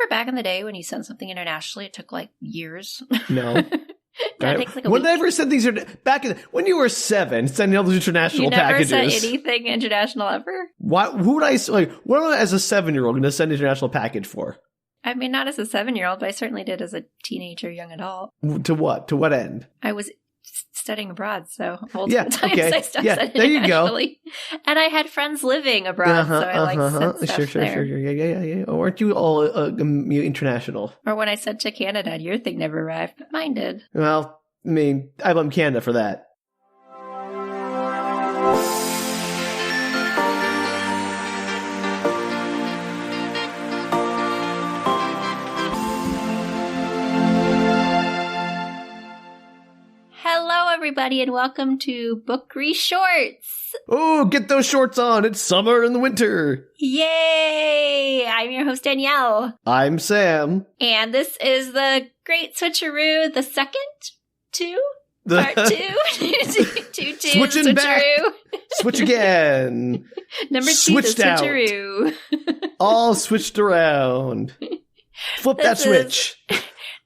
remember back in the day when you sent something internationally, it took like years? No. That takes like a when week. I ever sent these when you were 7, sending all those international packages. You never sent anything international ever? Who would I, like, what am I as a 7-year-old going to send an international package for? I mean, not as a 7-year-old, but I certainly did as a teenager, young adult. To what? To what end? I was studying abroad, so multiple times I studied there you go. And I had friends living abroad, so I sent stuff Sure. there. Yeah. Or weren't you all international? Or when I sent to Canada, and your thing never arrived, but mine did. Well, I mean, I blame Canada for that. Hello, everybody, and welcome to Book Reshorts. Oh, get those shorts on. It's summer and the winter. Yay! I'm your host, Danielle. I'm Sam. And this is the Great Switcheroo, the second part two. Switching back. Switch again. Number 2, Switched the Switcheroo. All switched around. Flip that switch.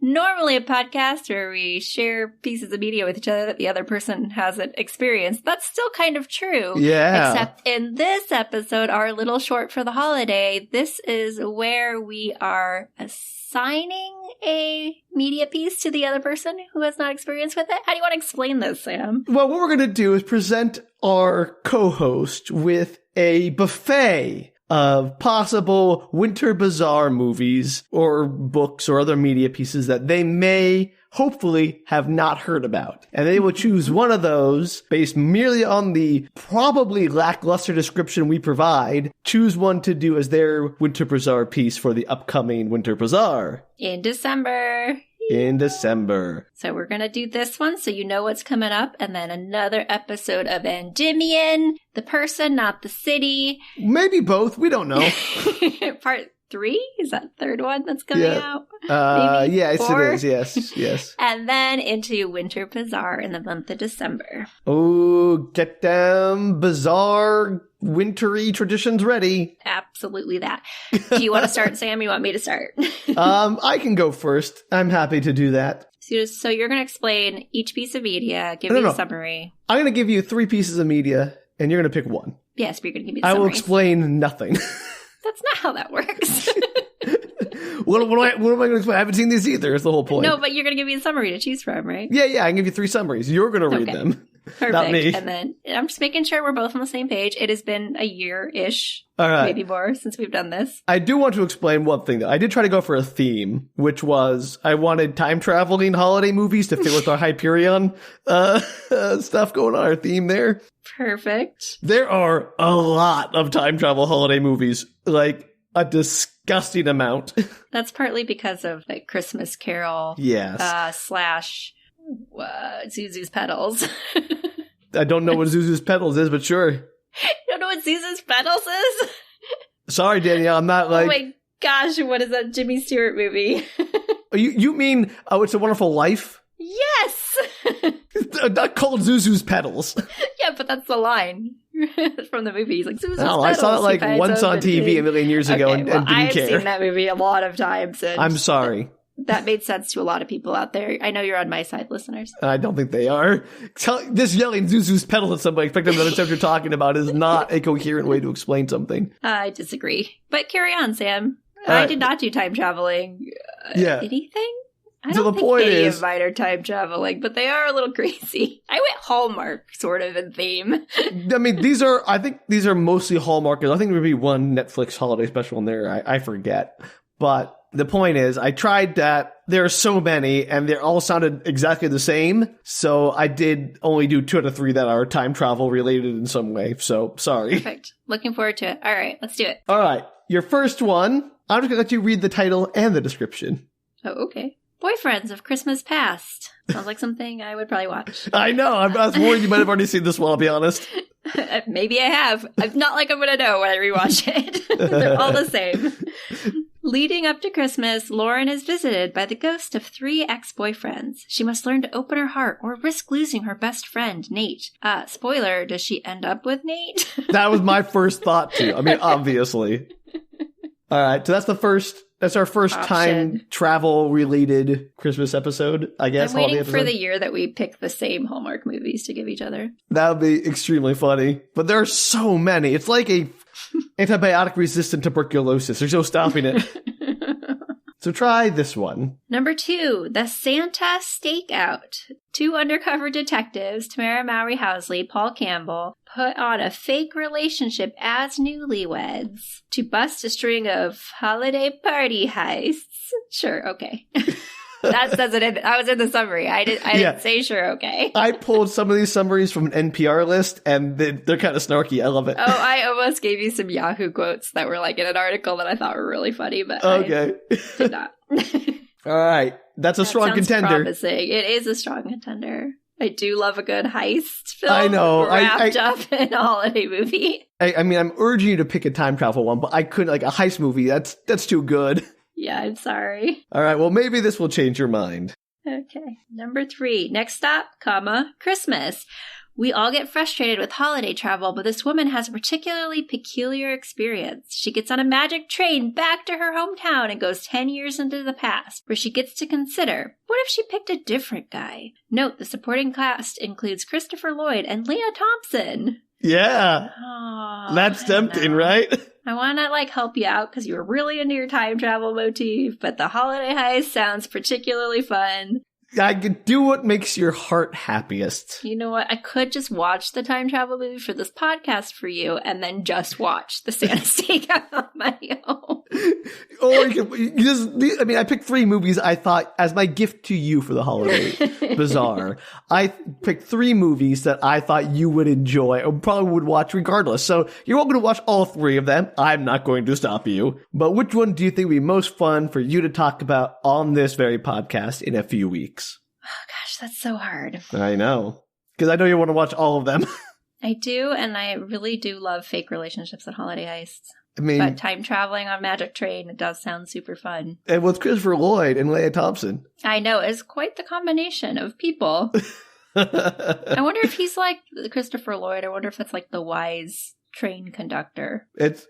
Normally a podcast where we share pieces of media with each other that the other person hasn't experienced. That's still kind of true. Yeah. Except in this episode, our little short for the holiday, this is where we are assigning a media piece to the other person who has not experience with it. How do you want to explain this, Sam? Well, what we're going to do is present our co-host with a buffet of possible Winter Bazaar movies or books or other media pieces that they may hopefully have not heard about. And they will choose one of those based merely on the probably lackluster description we provide, choose one to do as their Winter Bazaar piece for the upcoming Winter Bazaar. In December. In December. So we're going to do this one so you know what's coming up, and then another episode of Endymion, the person, not the city. Maybe both. We don't know. Part 3? Is that the third one that's coming out? Maybe yes, 4? it is. Yes. And then into Winter Bazaar in the month of December. Oh, get them bizarre wintry traditions ready. Absolutely that. Do you want to start, Sam? You want me to start? I can go first. I'm happy to do that. So you're going to explain each piece of media, give me a summary. I'm going to give you 3 pieces of media, and you're going to pick one. Yes, but you're going to give me the I summary. will explain nothing. That's not how that works. What am I going to explain? I haven't seen these either. It's the whole point. No, but you're going to give me a summary to choose from, right? Yeah. I can give you 3 summaries. You're going to read them. Perfect. Not me. And then I'm just making sure we're both on the same page. It has been a year-ish, all right, maybe more, since we've done this. I do want to explain one thing, though. I did try to go for a theme, which was I wanted time-traveling holiday movies to fit with our Hyperion stuff going on, our theme there. Perfect. There are a lot of time travel holiday movies, like a disgusting amount. That's partly because of like Christmas Carol. Yes. Slash Zuzu's Petals. I don't know what Zuzu's Petals is, but sure. You don't know what Zuzu's Petals is? Sorry, Danielle, I'm not like... Oh my gosh, what is that Jimmy Stewart movie? You mean It's a Wonderful Life? Yes! Not called Zuzu's Petals. Yeah, but that's the line from the movie. He's like, Zuzu's Petals. I saw it like once on TV a million years ago and didn't I've care. seen that movie a lot of times. And I'm sorry. That made sense to a lot of people out there. I know you're on my side, listeners. I don't think they are. This yelling Zuzu's Petals at somebody, expecting them to understand what you're talking about, is not a coherent way to explain something. I disagree. But carry on, Sam. All right. I did not do time traveling. So Anything? I don't think any of mine are time traveling, but they are a little crazy. I went Hallmark, sort of, in theme. I mean, I think these are mostly Hallmark. I think there would be one Netflix holiday special in there. I forget. But the point is, I tried that. There are so many, and they all sounded exactly the same. So I did only do 2 out of 3 that are time travel related in some way. So sorry. Perfect. Looking forward to it. All right, let's do it. All right. Your first one, I'm just going to let you read the title and the description. Oh, okay. Boyfriends of Christmas Past. Sounds like something I would probably watch. I know. I was worried you might have already seen this one, I'll be honest. Maybe I have. I'm not like I'm going to know when I rewatch it. They're all the same. Leading up to Christmas, Lauren is visited by the ghost of 3 ex-boyfriends. She must learn to open her heart or risk losing her best friend, Nate. Spoiler, does she end up with Nate? That was my first thought, too. I mean, obviously. All right, so that's the first That's our first time travel related Christmas episode, I guess. I'm waiting for the year that we pick the same Hallmark movies to give each other. That would be extremely funny. But there are so many. It's like a antibiotic resistant tuberculosis. There's no stopping it. So try this one. Number 2, The Santa Stakeout. 2 undercover detectives, Tamara Mowry Housley, Paul Campbell, put on a fake relationship as newlyweds to bust a string of holiday party heists. Sure, okay. That says it. I was in the summary. I didn't say sure, okay. I pulled some of these summaries from an NPR list, and they're kind of snarky. I love it. Oh, I almost gave you some Yahoo quotes that were like in an article that I thought were really funny, but okay. I did not. All right. That's a strong contender. Promising. It is a strong contender. I do love a good heist film. I know. Wrapped up in a holiday movie. I mean, I'm urging you to pick a time travel one, but I couldn't, like a heist movie. That's too good. Yeah, I'm sorry. All right, well, maybe this will change your mind. Okay. Number 3, next stop, Christmas. We all get frustrated with holiday travel, but this woman has a particularly peculiar experience. She gets on a magic train back to her hometown and goes 10 years into the past, where she gets to consider, what if she picked a different guy? Note, the supporting cast includes Christopher Lloyd and Leah Thompson. Yeah. Oh, that's tempting, right? I want to help you out because you were really into your time travel motif, but the holiday heist sounds particularly fun. I could do what makes your heart happiest. You know what? I could just watch the time travel movie for this podcast for you and then just watch the Santa Stakeout on my own. Or you just, I picked 3 movies I thought as my gift to you for the holiday bazaar. I picked 3 movies that I thought you would enjoy or probably would watch regardless. So you're welcome to watch all 3 of them. I'm not going to stop you. But which one do you think would be most fun for you to talk about on this very podcast in a few weeks? Oh gosh, that's so hard. I know. Because I know you want to watch all of them. I do, and I really do love fake relationships and holiday heists. I mean, but time traveling on Magic Train, it does sound super fun. And with Christopher Lloyd and Leah Thompson. I know, it's quite the combination of people. I wonder if he's like Christopher Lloyd. I wonder if it's like the wise train conductor. It's,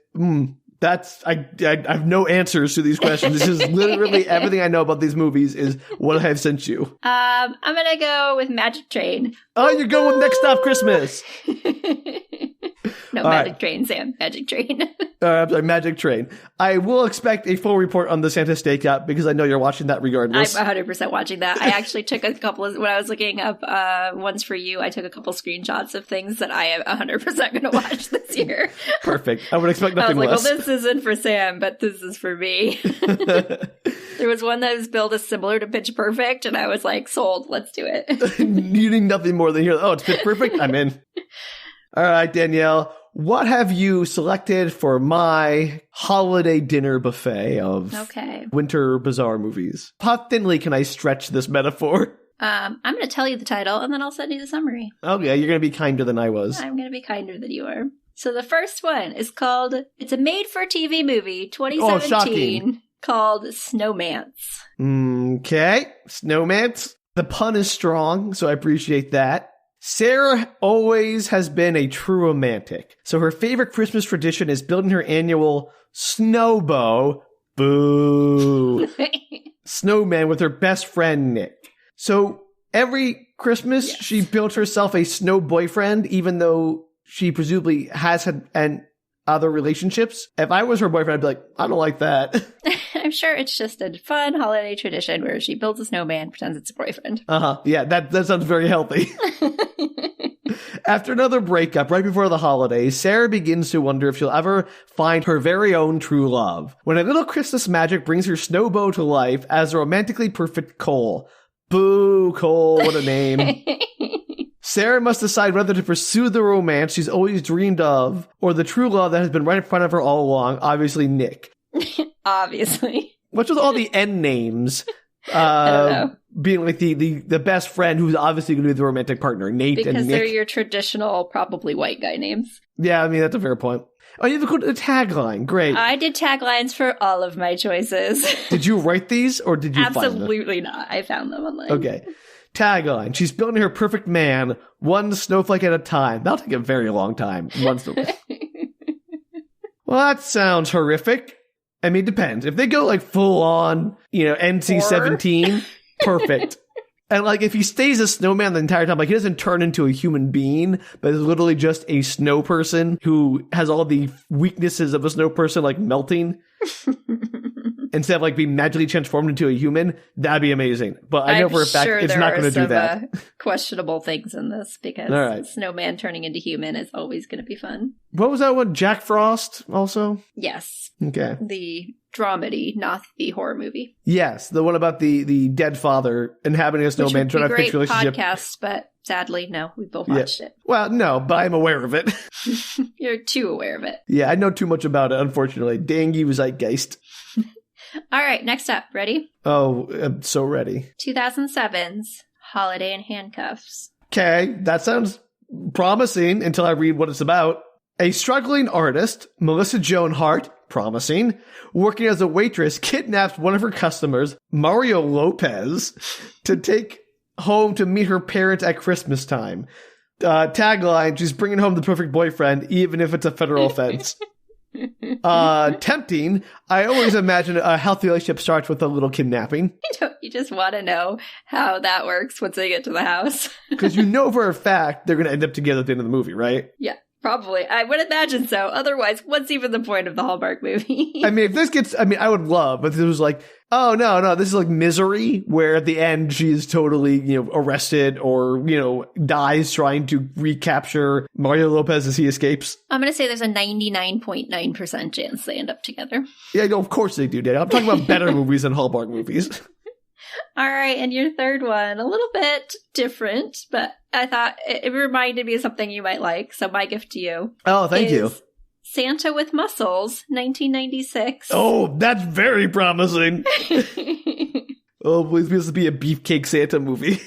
I have no answers to these questions. This is literally everything I know about these movies is what I have sent you. I'm going to go with Magic Train. Oh, you're going with Next Stop Christmas. No, all Magic Train, Sam. Magic Train. I'm sorry, Magic Train. I will expect a full report on the Santa Stakeout because I know you're watching that regardless. I'm 100% watching that. I actually took a couple of, when I was looking up ones for you, I took a couple screenshots of things that I am 100% going to watch this year. Perfect. I would expect nothing less. Well, this isn't for Sam, but this is for me. There was one that was billed as similar to Pitch Perfect, and I was like, sold. Let's do it. You need nothing more than hear, oh, it's Pitch Perfect? I'm in. All right, Danielle. What have you selected for my holiday dinner buffet of winter bazaar movies? How thinly can I stretch this metaphor? I'm going to tell you the title, and then I'll send you the summary. Okay, you're going to be kinder than I was. I'm going to be kinder than you are. So the first one is called, it's a made-for-TV movie, 2017, called Snowmance. Okay, Snowmance. The pun is strong, so I appreciate that. Sarah always has been a true romantic, so her favorite Christmas tradition is building her annual snowbow, boo, snowman with her best friend, Nick. So every Christmas, she built herself a snow boyfriend, even though she presumably has had other relationships. If I was her boyfriend, I'd be like, I don't like that. I'm sure it's just a fun holiday tradition where she builds a snowman, pretends it's a boyfriend. Yeah, that sounds very healthy. After another breakup right before the holidays, Sarah begins to wonder if she'll ever find her very own true love. When a little Christmas magic brings her snowbow to life as a romantically perfect Cole. Boo, Cole, what a name. Sarah must decide whether to pursue the romance she's always dreamed of or the true love that has been right in front of her all along, obviously Nick. Obviously. What's with all the N names? I don't know. Being like the best friend who's obviously going to be the romantic partner, Nate and Nick. Because they're your traditional, probably white guy names. Yeah, I mean, that's a fair point. Oh, you have a tagline. Great. I did taglines for all of my choices. Did you write these or did you find them? Absolutely not. I found them online. Okay. Tagline. She's building her perfect man, one snowflake at a time. That'll take a very long time. One snowflake. Well, that sounds horrific. I mean, it depends. If they go like full on, NC-17, perfect. And like if he stays a snowman the entire time, like he doesn't turn into a human being, but is literally just a snow person who has all the weaknesses of a snow person, like melting. Instead of like being magically transformed into a human, that'd be amazing. But I know for a fact it's not going to do that. Questionable things in this because snowman turning into human is always going to be fun. What was that one? Jack Frost also? Yes. Okay. The dramedy, not the horror movie. Yes, the one about the dead father inhabiting a snowman trying to fix relationship. Podcast, but sadly, no, we both watched it. Well, no, but I'm aware of it. You're too aware of it. Yeah, I know too much about it, unfortunately. Dengue zeitgeist. All right, next up. Ready? Oh, I'm so ready. 2007's Holiday in Handcuffs. Okay, that sounds promising until I read what it's about. A struggling artist, Melissa Joan Hart, promising, working as a waitress, kidnaps one of her customers, Mario Lopez, to take home to meet her parents at Christmas time. Tagline, she's bringing home the perfect boyfriend, even if it's a federal offense. Tempting. I always imagine a healthy relationship starts with a little kidnapping. You just want to know how that works once they get to the house. Because for a fact they're going to end up together at the end of the movie, right? Yeah, probably. I would imagine so. Otherwise, what's even the point of the Hallmark movie? I mean, if this gets, I would love if it was like, oh, no, this is like Misery, where at the end she's totally, arrested or, dies trying to recapture Mario Lopez as he escapes. I'm going to say there's a 99.9% chance they end up together. Yeah, no, of course they do, Dan. I'm talking about better movies than Hallmark movies. All right, and your third one, a little bit different, but I thought it reminded me of something you might like, so my gift to you. Oh, thank you. Santa with Muscles, 1996. Oh, that's very promising. Oh, please be this to be a Beefcake Santa movie.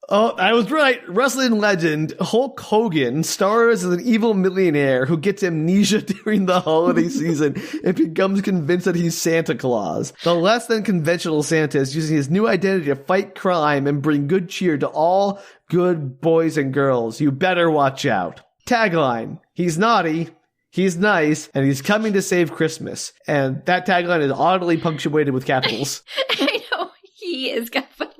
Oh, I was right. Wrestling legend Hulk Hogan stars as an evil millionaire who gets amnesia during the holiday season and becomes convinced that he's Santa Claus. The less than conventional Santa is using his new identity to fight crime and bring good cheer to all good boys and girls. You better watch out. Tagline, he's naughty, he's nice, and he's coming to save Christmas. And that tagline is oddly punctuated with capitals. I know, he is capitalized.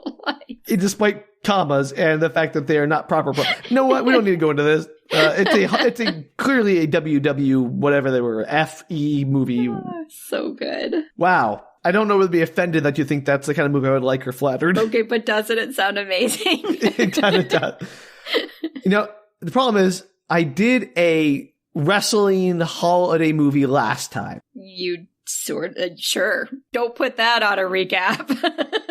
Despite commas and the fact that they are not proper. You know what? We don't need to go into this. It's clearly a WW, whatever they were, FE movie. Oh, so good. Wow. I don't know whether to be offended that you think that's the kind of movie I would like or flattered. Okay, but doesn't it sound amazing? It kind of does. The problem is, I did a wrestling holiday movie last time. You sure. Don't put that on a recap.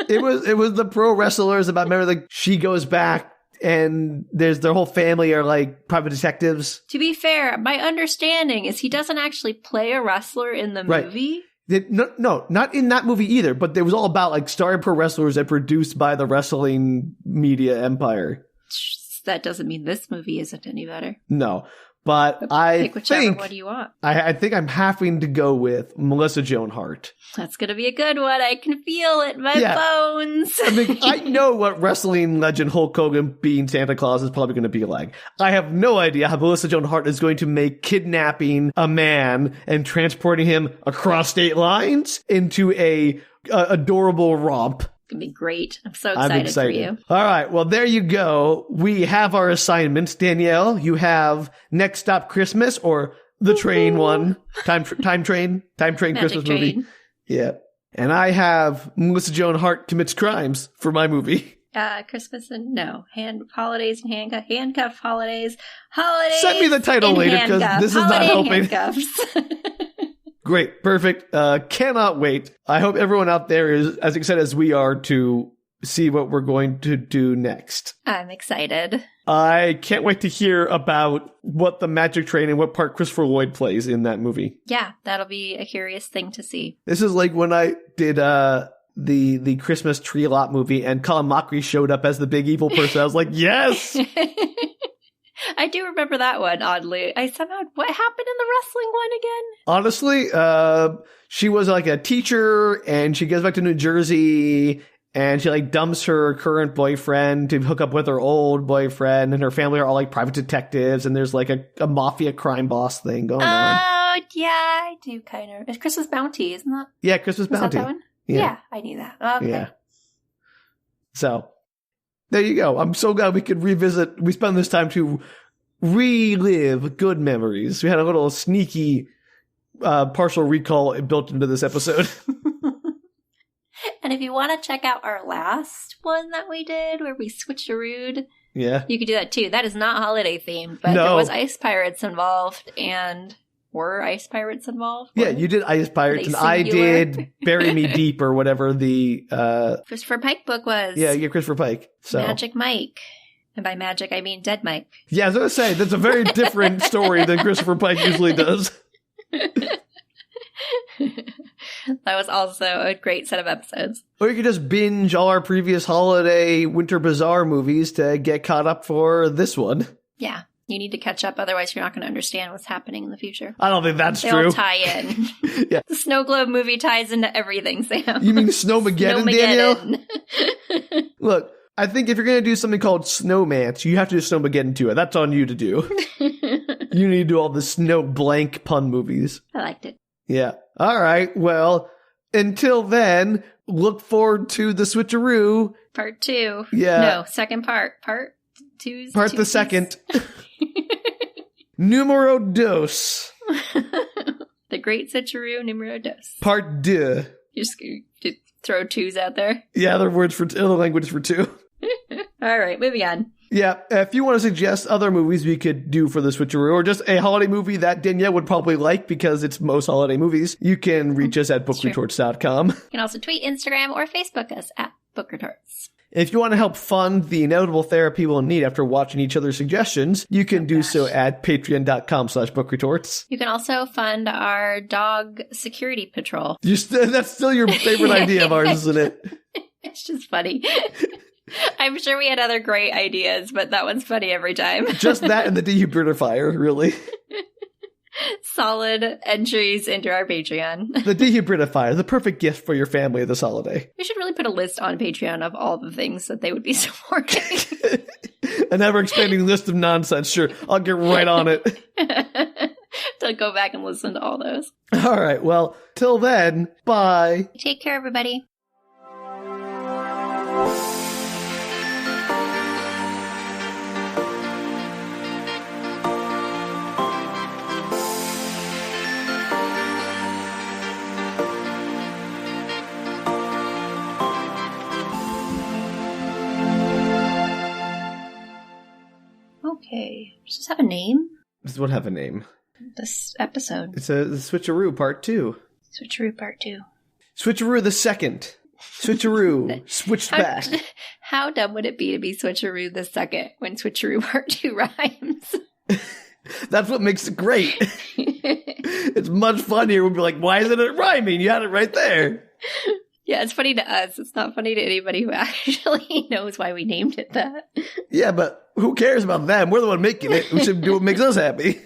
It was the pro wrestlers about, remember, like, she goes back and their whole family are like private detectives. To be fair, my understanding is he doesn't actually play a wrestler in the movie. No, not in that movie either, but it was all about like starring pro wrestlers and produced by the wrestling media empire. That doesn't mean this movie isn't any better. No. But pick whichever one you want. I think I'm having to go with Melissa Joan Hart. That's going to be a good one. I can feel it in my bones. I mean, I know what wrestling legend Hulk Hogan being Santa Claus is probably going to be like. I have no idea how Melissa Joan Hart is going to make kidnapping a man and transporting him across state lines into a adorable romp. Gonna be great. I'm so excited for you. All right. Well, there you go. We have our assignments. Danielle, you have Next Stop Christmas or the train one. Time train Christmas movie. Yeah. And I have Melissa Joan Hart Commits Crimes for my movie. Christmas and holidays and handcuff holidays. Send me the title later because this is not helping. Handcuffs. Great. Perfect. Cannot wait. I hope everyone out there is as excited as we are to see what we're going to do next. I'm excited. I can't wait to hear about what the magic train and what part Christopher Lloyd plays in that movie. Yeah, that'll be a curious thing to see. This is like when I did the Christmas Tree Lot movie and Colin Mockery showed up as the big evil person. I was like, yes! I do remember that one, oddly. What happened in the wrestling one again? Honestly, she was like a teacher and she goes back to New Jersey and she like dumps her current boyfriend to hook up with her old boyfriend and her family are all like private detectives and there's like a mafia crime boss thing going on. Oh, yeah, I do kind of. It's Christmas Bounty, isn't that? Yeah, Christmas Bounty. That one? Yeah. Yeah, I knew that. Okay. Yeah. So, there you go. I'm so glad we could revisit. We spent this time to relive good memories. We had a little sneaky partial recall built into this episode. And if you want to check out our last one that we did, where we switcherooed, yeah, you could do that too. That is not holiday themed, but there was ice pirates involved, and were ice pirates involved? Yeah, you did Ice Pirates, and I did Bury Me Deep, or whatever the Christopher Pike book was. Yeah, Christopher Pike. So. Magic Mike. And by magic, I mean Dead Mike. Yeah, I was going to say, that's a very different story than Christopher Pike usually does. That was also a great set of episodes. Or you could just binge all our previous holiday Winter Bazaar movies to get caught up for this one. Yeah, you need to catch up, otherwise you're not going to understand what's happening in the future. I don't think that's they true. All tie in. Yeah. The Snow Globe movie ties into everything, Sam. You mean Snowmageddon, Danielle? Look, I think if you're going to do something called Snowmance, you have to do Snowmageddon too. That's on you to do. You need to do all the snow blank pun movies. I liked it. Yeah. All right. Well, until then, look forward to the Switcheroo. Part 2. Yeah. No, second part. Part 2's Part the second. Numero dos. The Great Switcheroo numero dos. Part 2. Just throw 2s out there. Yeah, other languages for 2. All right, moving on. Yeah, if you want to suggest other movies we could do for the Switcheroo, or just a holiday movie that Danielle would probably like because it's most holiday movies, you can reach us at bookretorts.com. You can also tweet, Instagram, or Facebook us at bookretorts. If you want to help fund the inevitable therapy we'll need after watching each other's suggestions, you can do so at patreon.com/bookretorts. You can also fund our dog security patrol. That's still your favorite idea of ours, isn't it? It's just funny. I'm sure we had other great ideas, but that one's funny every time. Just that and the dehumidifier, really. Solid entries into our Patreon. The dehumidifier, the perfect gift for your family this holiday. We should really put a list on Patreon of all the things that they would be supporting. An ever-expanding list of nonsense. Sure, I'll get right on it. To go back and listen to all those. All right, well, till then, bye. Take care, everybody. Okay. Does this have a name? This would have a name. This episode. It's the Switcheroo Part 2. Switcheroo Part 2. Switcheroo the second. Switcheroo. Switched back. How dumb would it be to be Switcheroo the second when Switcheroo Part 2 rhymes? That's what makes it great. It's much funnier. We'll be like, why isn't it rhyming? You had it right there. Yeah, it's funny to us. It's not funny to anybody who actually knows why we named it that. Yeah, but who cares about them? We're the one making it. We should do what makes us happy.